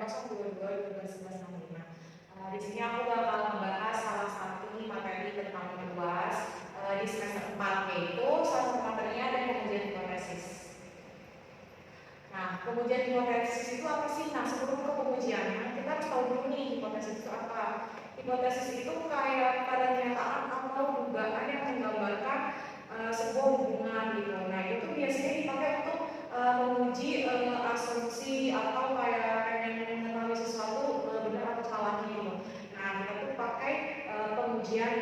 02/2011/65. Di sini aku bakal membahas salah satu materi tentang UAS di semester 4, yaitu salah satu materinya ada pengujian hipotesis. Nah, pengujian hipotesis itu apa sih? Nah, sebelum ke pengujiannya, kita harus tahu dulu nih hipotesis itu apa. Hipotesis itu kayak pernyataan atau dugaan yang menggambarkan sebuah hubungan gitu. Nah, itu biasanya dipakai untuk menguji asumsi atau kayak pengen mengetahui sesuatu benar atau salah gitu. Nah, kita tuh pakai pengujian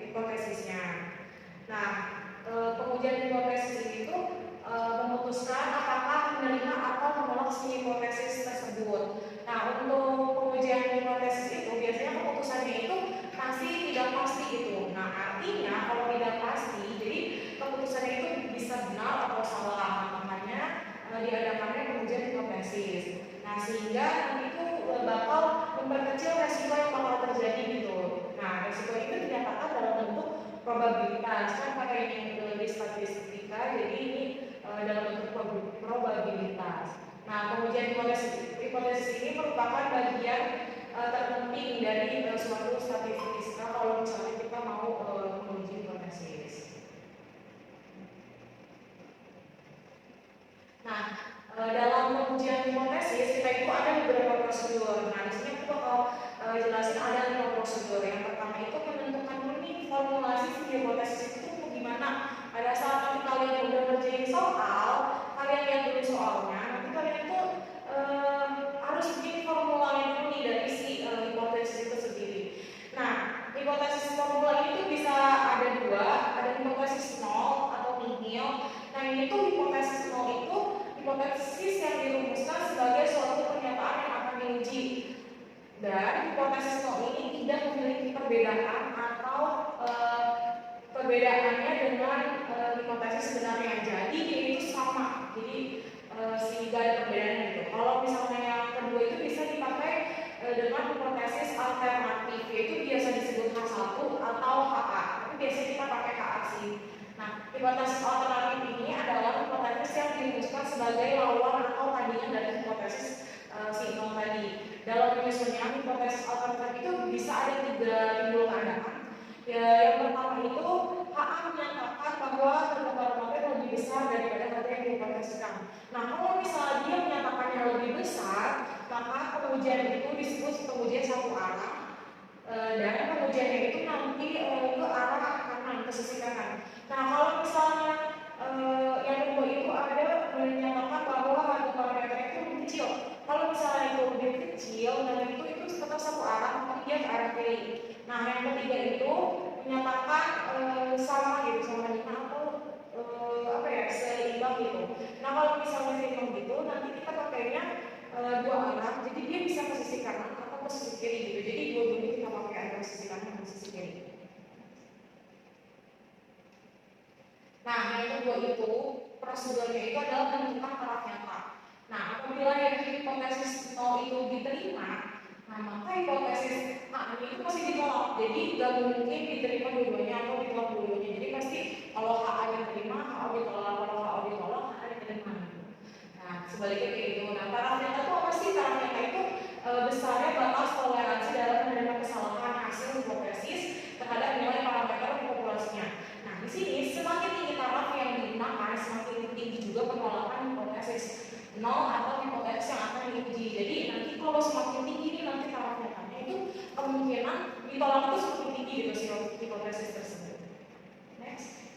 hipotesisnya. Nah, pengujian hipotesis itu memutuskan apakah menerima atau menolak si hipotesis tersebut. Nah, untuk pengujian hipotesis itu biasanya keputusannya itu masih tidak pasti gitu. Nah, artinya kalau tidak pasti, jadi keputusannya itu bisa benar atau salah. Makanya diadakannya pengujian hipotesis. Nah, sehingga nanti itu bakal memperkecil resiko yang bakal terjadi gitu. Nah, resiko itu dinyatakan dalam bentuk probabilitas, kan pakai yang di statistika, jadi ini dalam bentuk probabilitas. Nah, pengujian hipotesis ini merupakan bagian terpenting dari suatu statistika kalau misalnya kita mau menguji hipotesis. Nah, dalam pengujian hipotesis kita itu ada beberapa prosedur. Nah, di sini aku bakal jelasin ada 5 prosedur. Yang pertama itu menentukan dulu nih formulasi hipotesis itu gimana. Pada saat nanti kalian udah ngerjain soal, kalian lihat dulu soalnya, nanti kalian itu harus bikin formulanya dulu nih dari si hipotesis itu sendiri. Nah, hipotesis formula itu bisa ada dua, ada hipotesis nol atau nihil. Nah, ini tuh hipotesis nol itu hipotesis yang dirumuskan sebagai suatu pernyataan yang akan diuji. Dan hipotesis nol ini tidak memiliki perbedaan atau perbedaannya dengan hipotesis sebenarnya. Jadi dia itu sama. Jadi sehingga ada perbedaan gitu. Kalau misalnya yang kedua itu bisa dipakai dengan hipotesis alternatif, yaitu biasa disebut H1 atau HA. Tapi biasanya kita pakai HA sih. Nah, hipotesis alternatif ini adalah hipotesis yang dirumuskan sebagai lawan atau tandingan dari hipotesis si nol tadi. Dalam penyusunnya, hipotesis alternatif itu bisa ada 3 timbul keadaan. Ya, yang pertama itu HA menyatakan bahwa terdapat materi lebih besar daripada materi yang dihipotesiskan. Nah, kalau misalnya dia menyatakannya lebih besar, maka pengujian itu disebut pengujian satu arah. Dan pengujiannya itu nanti ke arah kanan, ke sisi kanan. Nah, kalau misalnya yang kedua itu ada menyatakan bahwa harga parameter itu lebih kecil. Kalau misalnya itu lebih kecil dan itu tetap satu arah, tapi dia ke arah kiri. Nah, yang ketiga itu menyatakan sama gitu, sama dengan atau seimbang gitu. Nah, kalau misalnya seimbang gitu, nanti kita pakainya dua arah, jadi dia bisa ke sisi kanan atau ke sisi kiri gitu. Jadi dua-duanya kita pakai antara sisi kanan dan sisi kiri. Nah, yang kedua itu prosedurnya itu adalah menentukan arah nyata. Nah, apabila yang hipotesis nol itu diterima, nah maka hipotesis A ini itu pasti ditolak. Jadi nggak mungkin diterima dua-duanya atau ditolak dua-duanya. Jadi pasti kalau HA diterima, HA ditolak, kalau HA ditolak, HA diterima. Nah, sebaliknya kayak gitu. Nah, taraf nyata itu apa sih? Taraf nyata itu besarnya batas toleransi dalam menerima kesalahan hasil hipotesis terhadap nilai parameter populasinya. Nah, di sini semakin tinggi taraf yang digunakan, semakin tinggi juga penolakan hipotesis nol atau hipotesis yang akan diuji. Jadi nanti kalau semakin tinggi nih nanti taraf nyatanya itu kemungkinan ditolak itu semakin tinggi gitu si hipotesis tersebut. Next.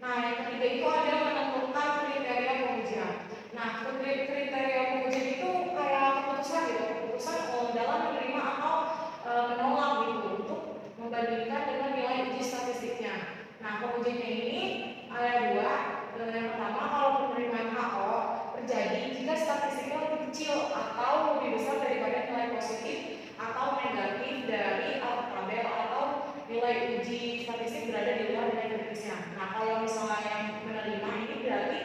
Nah, yang ketiga itu ada menentukan kriteria pengujian. Nah, kriteria pengujian itu kayak keputusan gitu, keputusan dalam menerima atau menolak gitu untuk membandingkan dengan nilai uji statistiknya. Nah, pengujiannya ini ada dua. Yang pertama, kalau penerimaan HO terjadi jika statistiknya lebih kecil atau lebih besar daripada nilai positif atau negatif dari tabel atau nilai uji statistik berada di luar nilai kritisnya. Nah, kalau misalnya yang menerima ini berarti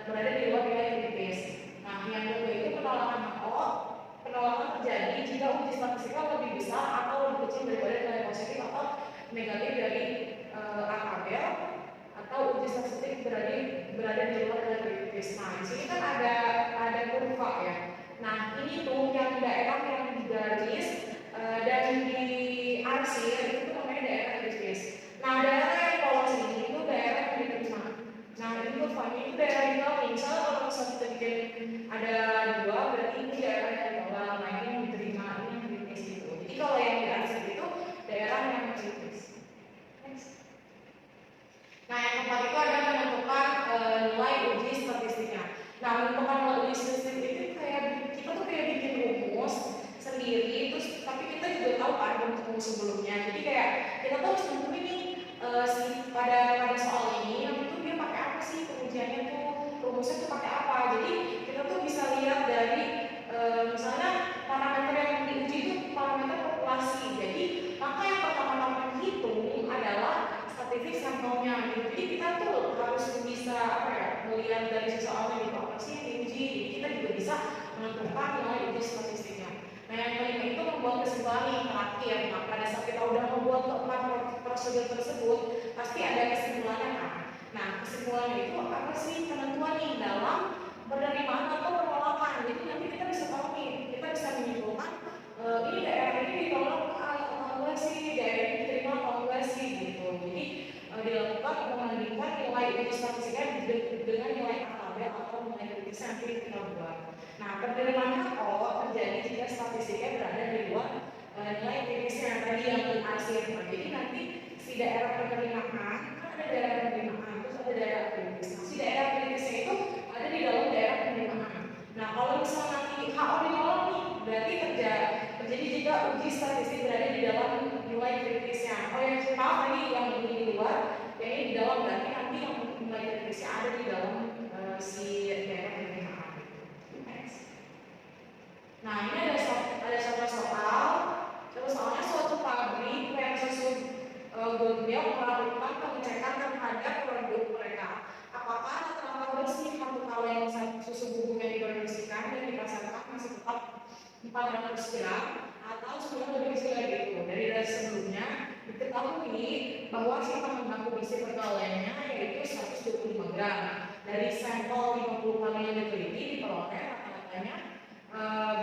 berada di luar nilai kritis. Nah, yang kedua itu penolakan HO. Penolakan terjadi jika uji statistiknya lebih besar atau lebih kecil daripada nilai positif atau negatif dari tabel atau uji statistik berada di luar nilai kritis. Nah, di sini kan ada kurva ya. Nah, garis dan di arsir itu namanya daerah kritis. Nah, daerah yang polos ini itu daerah yang diterima. Nah, ini kurvanya itu daerah yang bawah. Misalnya kalau misalnya kita bikin ada dua, berarti ini daerah yang bawah, nah ini yang diterima, ini yang kritis gitu. Jadi kalau yang di arsir itu daerah yang kritis. Next. Nah, yang keempat itu ada menentukan nilai uji statistiknya. Nah, menentukan nilai uji statistik itu kayak kita tuh kayak bikin rumus sendiri, terus tapi kita juga tahu kan rumus sebelumnya. Jadi kayak kita tuh harus nentuin nih pada soal ini, nanti tuh dia pakai apa sih pengujiannya tuh, rumusnya tuh pakai apa. Jadi kita tuh bisa lihat dari misalnya parameter yang diuji itu parameter populasi. Jadi maka yang pertama-tama dihitung adalah statistik sampelnya gitu. Jadi kita tuh harus bisa melihat dari seseorang itu apa sih yang diuji. Jadi kita juga bisa menentukan nilai uji statistiknya. Nah, yang kelima itu membuat kesimpulan yang terakhir. Nah, pada saat kita udah membuat keempat prosedur tersebut, pasti ada kesimpulannya kan. Nah, kesimpulannya itu apa sih penentuan nih dalam penerimaan atau penolakan. Jadi nanti kita bisa tahu nih, kita bisa menyimpulkan ini daerah ini ditolak atau enggak sih, daerah ini diterima atau enggak sih gitu. Jadi dilakukan membandingkan nilai uji statistiknya dengan nilai tabel atau nilai kritis yang kita buat. Nah, penerimaan HO terjadi jika statistiknya berada di luar nilai kritisnya yang tadi yang diarsir. Jadi nanti si daerah penerimaan kan ada daerah penerimaan, terus ada daerah kritis. Nah, si daerah kritisnya itu ada di dalam daerah penerimaan. Nah, kalau misalnya nanti HO ditolak nih, berarti terjadi jika uji statistik berada di dalam nilai kritisnya. Oh yang maaf tadi yang ini di luar, yang ini di dalam, berarti nanti yang nilai kritisnya ada di dalam si daerah penerimaan. Nah, ini ada satu soal. Soalnya suatu pabrik versus Goldmilk melakukan pengecekan terhadap produk mereka. Apakah rata-rata bersih satu kaleng susu bubuk yang diproduksikan dan dipasarkan masih tetap 400 gram atau sudah lebih kecil lagi itu. Dari sebelumnya diketahui bahwa sifat mengganggu besi per kalengnya yaitu 125 gram. Dari sampel 50 kaleng yang diteliti diperoleh rata-ratanya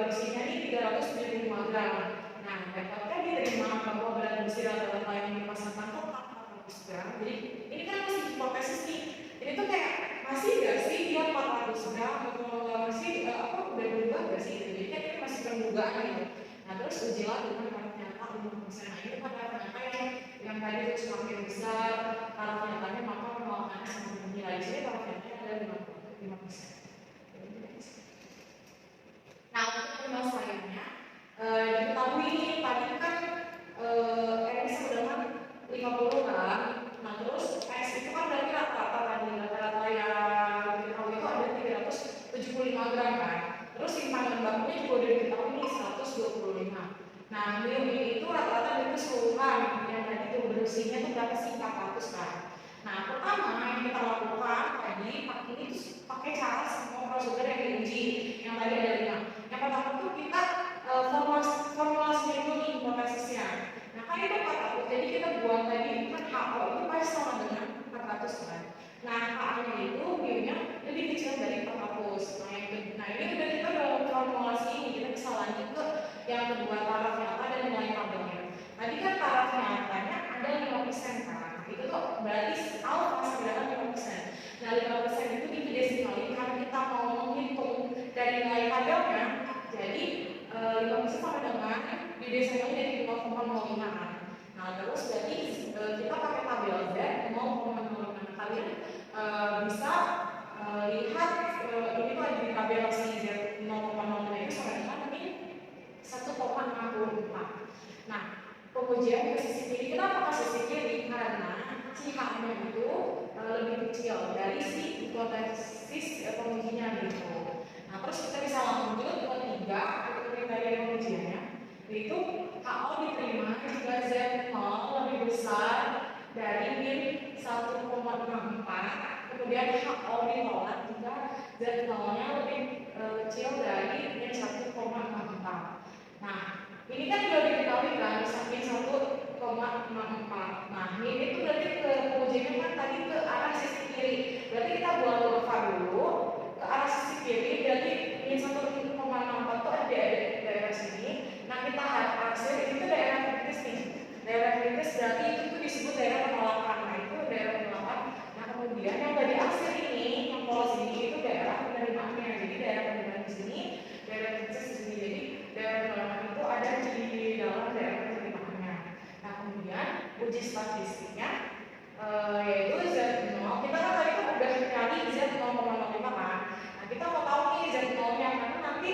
bersihnya ini 375 gram. Nah, dapatkah diterima bahwa berat besi rata-rata yang dipasarkan itu 400 gram? Jadi ini kan masih hipotesis nih. Ini tuh kayak masih nggak sih dia 400 gram atau masih udah berubah nggak sih? Jadi kan ini masih permugaan gitu. Nah, terus ujilah dengan taraf nyata 5%. Nah, ini pada ternyata yang tadi itu semakin besar taraf nyatanya maka penolakannya semakin tinggi. Di sini taraf nyatanya ada 5%. Nah, untuk penyelesaiannya diketahui ini tadi kan RS sedangkan 50 kan. Nah, terus X itu kan berarti rata-rata tadi rata-rata yang diketahui itu ada 375 gram kan. Terus simpanan bakunya juga udah diketahui nih 125. Nah, itu rata-rata dari keseluruhan yang tadi itu bersihnya itu berapa sih 400 kan. Nah, pertama yang kita lakukan tadi ini pakai cara semua prosedur yang diuji yang tadi ada 5. Yang pertama itu kita formulasinya dulu nih hipotesisnya. Nah, kan itu 400, jadi kita buat tadi kan HO itu pasti sama dengan 400 kan. Nah, HO-nya itu mu-nya lebih kecil dari 400. Nah, ini udah kita dalam formulasi ini kita bisa lanjut ke yang kedua taraf nyata dan nilai tabelnya. Tadi kan taraf nyatanya ada 5% kan. Itu tuh berarti alfa sama dengan 5%. Nah, 5% itu didesimalin karena kita mau menghitung dari nilai tabelnya. Jadi 5% sama dengan didesimalin dari 0,05 kan. Nah, terus berarti kita pakai tabel Z 0,05. Kalian bisa lihat ini tuh ada di tabel si Z 0,05 itu sama dengan ini 1,64. Nah, pengujian ke sisi kiri. Kenapa ke sisi kiri? Karena si H-nya itu lebih kecil dari si hipotesis pengujinya gitu. Nah, terus kita bisa lanjut ke 3 untuk kriteria pengujiannya, yaitu HO diterima jika Z0 lebih besar dari min 1,64, kemudian HO ditolak jika Z0-nya lebih kecil dari min 1,64. Nah, ini kan sudah diketahui kan min 1,64. Nah, ini tuh berarti ke pengujiannya kan tadi ke arah sisi kiri. Berarti kita buat kurva dulu ke arah sisi kiri, berarti min 1,64 itu ada di daerah sini. Nah, kita berarti itu tuh disebut daerah penolakan. Nah itu daerah penolakan. Nah kemudian yang tadi akhir ini, yang polos ini itu daerah penerimaannya. Jadi daerah penerimaan di sini, daerah proses di sini. Jadi daerah penolakan itu ada di dalam daerah penerimaannya. Nah kemudian uji statistiknya yaitu Z0. Kita kan tadi kan udah nyari Z0,05 kan. Nah kita mau tahu nih Z0-nya karena nanti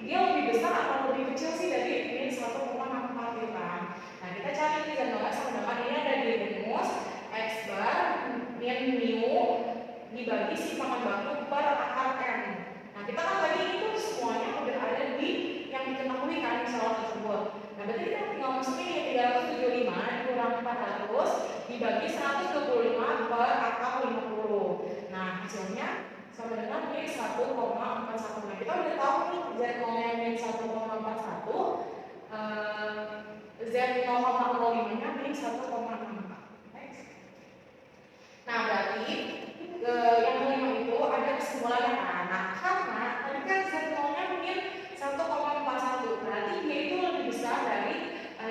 dia lebih besar atau lebih kecil sih dari min 1,64 gitu kan. Nah kita cari nih Z0 sama dengan ini ada di rumus X bar min mu dibagi simpangan baku per akar M. Nah kita kan tadi itu semuanya udah ada di yang diketahui kan misalnya tersebut. Nah berarti kita tinggal masukin ini 375 dikurang 400 dibagi 125 per akar 50. Nah hasilnya sama dengan min 1,41. Nah kita udah tahu nih Z0-nya min 1,41, Z0,05 nya min 1,64. Nah berarti yang kelima itu ada kesimpulannya kan. Nah karena tadi kan Z0-nya min 1,41, berarti dia itu lebih besar dari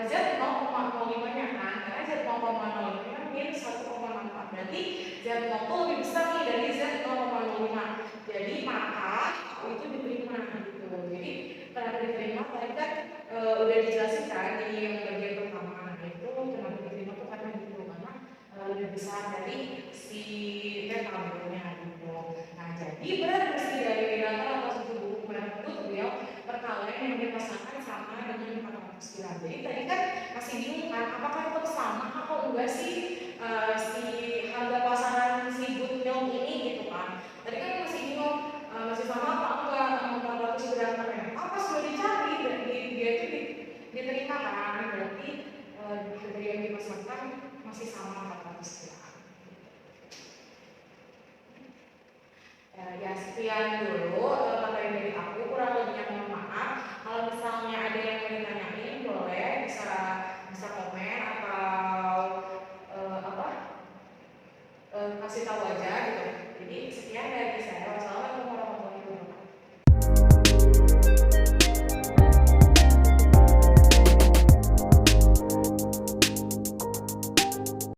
Z0,05 nya kan. Karena Z0,05 nya min 1,64, berarti Z0 itu lebih besar nih dari Z0,05. Jadi maka itu diterima gitu. Jadi kenapa diterima tadi kan udah dijelasin kan di yang bagian pertama. Nah itu kenapa diterima tuh karena gitu, karena lebih besar dari si tabelnya gitu. Nah jadi bereaksi dari data atau susu buku merah itu beliau perkalian yang dipasangkan sama dengan 400 gram. Jadi tadi kan masih bingung kan apakah itu sama atau enggak sih si harga pasaran si good milk ini gitu kan. Tadi kan masih bingung masih sama apa enggak 400 gram ternyata apa sudah dicari dan dia itu diterima kan, berarti harga yang dipasangkan masih sama 400 gram. Ya sekian dulu materi dari aku, kurang lebihnya mohon maaf. Kalau misalnya ada yang mau ditanyain boleh bisa komen atau kasih tahu aja gitu. Jadi sekian dari saya.